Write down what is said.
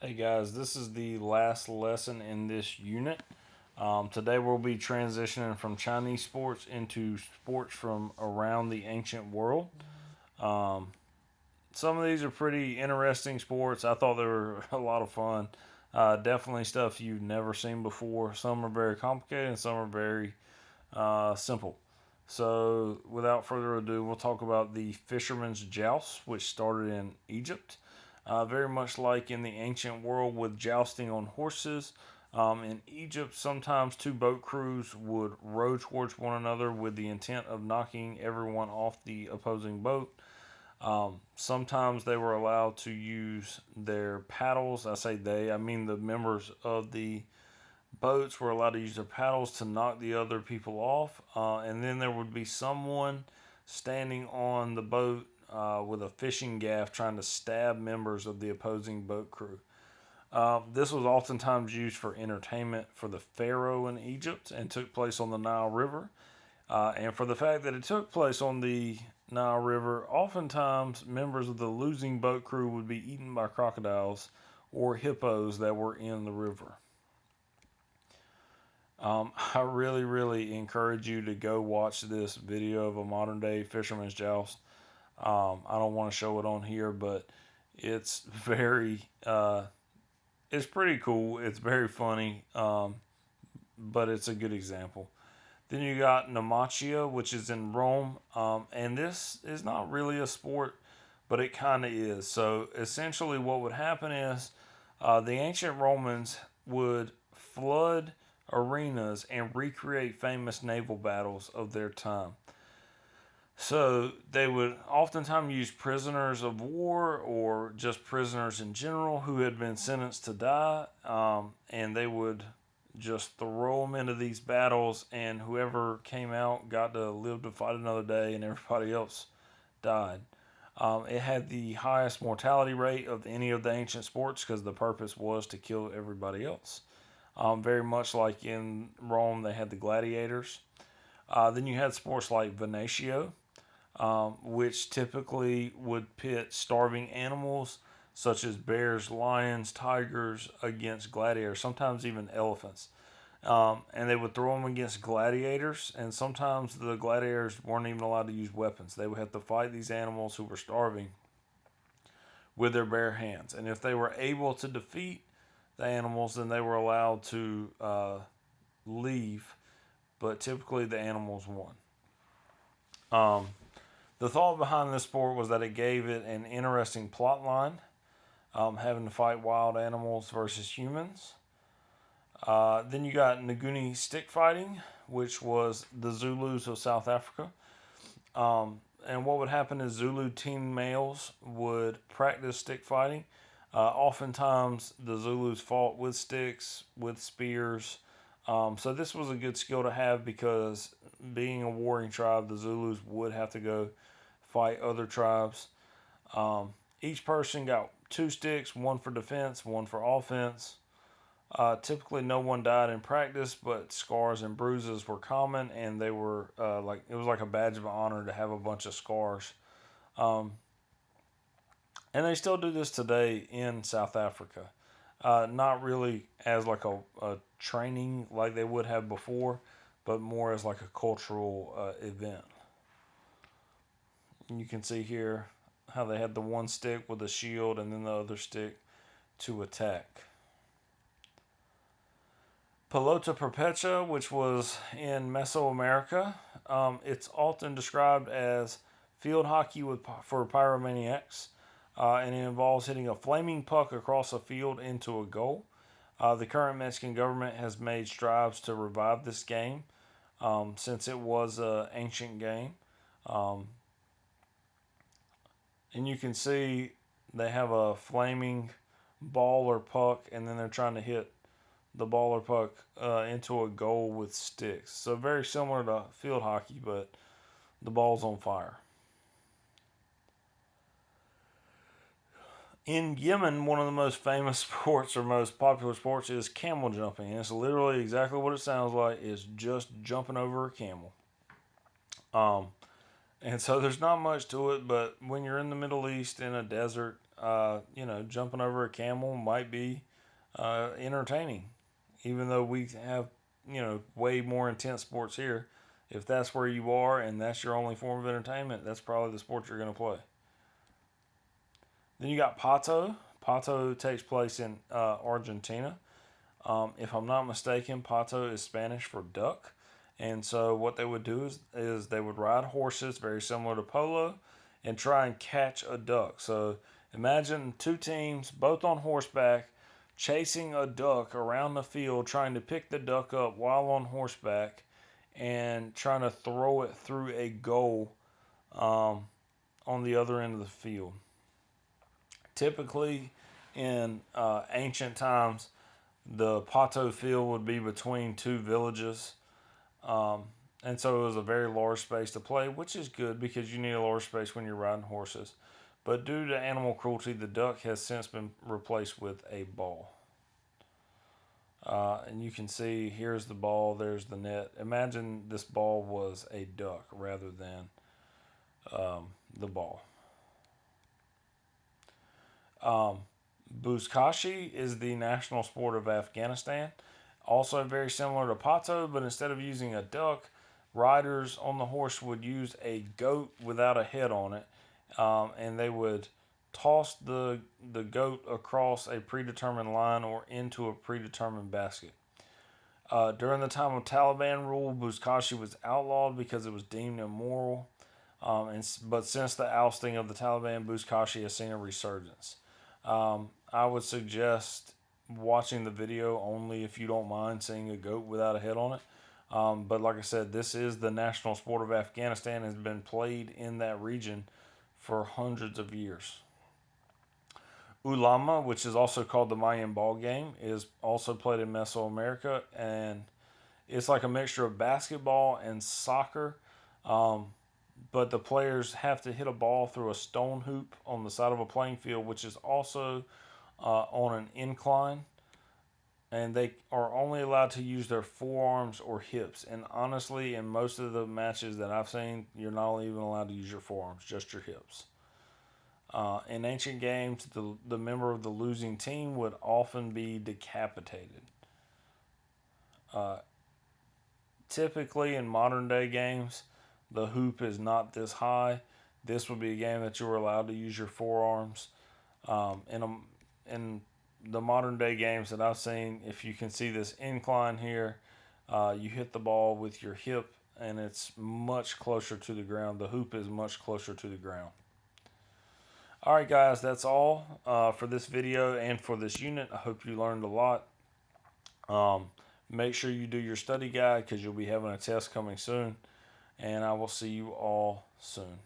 Hey guys, this is the last lesson in this unit. Today we'll be transitioning from Chinese sports into sports from around the ancient world. Um, some of these are pretty interesting sports. I thought they were a lot of fun. Definitely stuff you've never seen before. Some are very complicated and some are very simple. So, without further ado, we'll talk about the fisherman's joust, which started in Egypt. Very much like in the ancient world with jousting on horses. In Egypt, sometimes two boat crews would row towards one another with the intent of knocking everyone off the opposing boat. Sometimes they were allowed to use their paddles. I say they, I mean the members of the boats were allowed to use their paddles to knock the other people off. And then there would be someone standing on the boat with a fishing gaff trying to stab members of the opposing boat crew. This was oftentimes used for entertainment for the pharaoh in Egypt and took place on the Nile River. And for the fact that it took place on the Nile River, oftentimes members of the losing boat crew would be eaten by crocodiles or hippos that were in the river. I really encourage you to go watch this video of a modern day fisherman's joust. I don't want to show it on here, but it's it's pretty cool. It's very funny, but it's a good example. Then you got Naumachia, which is in Rome, and this is not really a sport, but it kind of is. So essentially, what would happen is the ancient Romans would flood arenas and recreate famous naval battles of their time. So they would oftentimes use prisoners of war or just prisoners in general who had been sentenced to die, and they would just throw them into these battles, and whoever came out got to live to fight another day, and everybody else died. It had the highest mortality rate of any of the ancient sports because the purpose was to kill everybody else. Very much like in Rome, they had the gladiators. Then you had sports like Venatio, which typically would pit starving animals such as bears, lions, tigers against gladiators, sometimes even elephants. And they would throw them against gladiators, and sometimes the gladiators weren't even allowed to use weapons. They would have to fight these animals who were starving with their bare hands. And if they were able to defeat the animals, then they were allowed to leave, but typically the animals won. Um, the thought behind this sport was that it gave it an interesting plot line, having to fight wild animals versus humans. Then you got Nguni stick fighting, which was the Zulus of South Africa. And what would happen is Zulu teen males would practice stick fighting. Oftentimes, the Zulus fought with sticks, with spears. So this was a good skill to have because being a warring tribe, the Zulus would have to go fight other tribes. Each person got two sticks, one for defense, one for offense. Typically, no one died in practice, but scars and bruises were common, and they were like it was like a badge of honor to have a bunch of scars. Um, and they still do this today in South Africa. Not really as like a training like they would have before, but more as like a cultural event. And you can see here how they had the one stick with a shield and then the other stick to attack. Pelota Perpetua, which was in Mesoamerica, it's often described as field hockey for pyromaniacs, and it involves hitting a flaming puck across a field into a goal. The current Mexican government has made strides to revive this game since it was an ancient game. Um, and you can see they have a flaming ball or puck, and then they're trying to hit the ball or puck into a goal with sticks. So very similar to field hockey, but the ball's on fire. In Yemen, one of the most famous sports or most popular sports is camel jumping. And it's literally exactly what it sounds like. It's just jumping over a camel. Um, and so there's not much to it, but when you're in the Middle East in a desert, jumping over a camel might be entertaining, even though we have, way more intense sports here. If that's where you are and that's your only form of entertainment, that's probably the sport you're going to play. Then you got Pato. Pato takes place in Argentina. If I'm not mistaken, Pato is Spanish for duck. And so what they would do is they would ride horses, very similar to polo, and try and catch a duck. So imagine two teams, both on horseback, chasing a duck around the field, trying to pick the duck up while on horseback, and trying to throw it through a goal on the other end of the field. Typically, in ancient times, the Pato field would be between two villages. And so it was a very large space to play, which is good because you need a large space when you're riding horses. But due to animal cruelty, the duck has since been replaced with a ball. And you can see here's the ball, there's the net. Imagine this ball was a duck rather than the ball. Buzkashi is the national sport of Afghanistan. Also very similar to Pato, but instead of using a duck, riders on the horse would use a goat without a head on it, and they would toss the goat across a predetermined line or into a predetermined basket. During the time of Taliban rule, Buzkashi was outlawed because it was deemed immoral. But since the ousting of the Taliban, Buzkashi has seen a resurgence. I would suggest watching the video only if you don't mind seeing a goat without a head on it. But like I said, this is the national sport of Afghanistan, has been played in that region for hundreds of years. Ulama, which is also called the Mayan ball game, is also played in Mesoamerica, and it's like a mixture of basketball and soccer. But the players have to hit a ball through a stone hoop on the side of a playing field, which is also on an incline. And they are only allowed to use their forearms or hips. And honestly, in most of the matches that I've seen, you're not even allowed to use your forearms, just your hips. In ancient games, the member of the losing team would often be decapitated. Typically, in modern day games, the hoop is not this high. This would be a game that you were allowed to use your forearms. In the modern day games that I've seen, if you can see this incline here, you hit the ball with your hip and it's much closer to the ground. The hoop is much closer to the ground. All right, guys, that's all for this video and for this unit. I hope you learned a lot. Make sure you do your study guide because you'll be having a test coming soon. And I will see you all soon.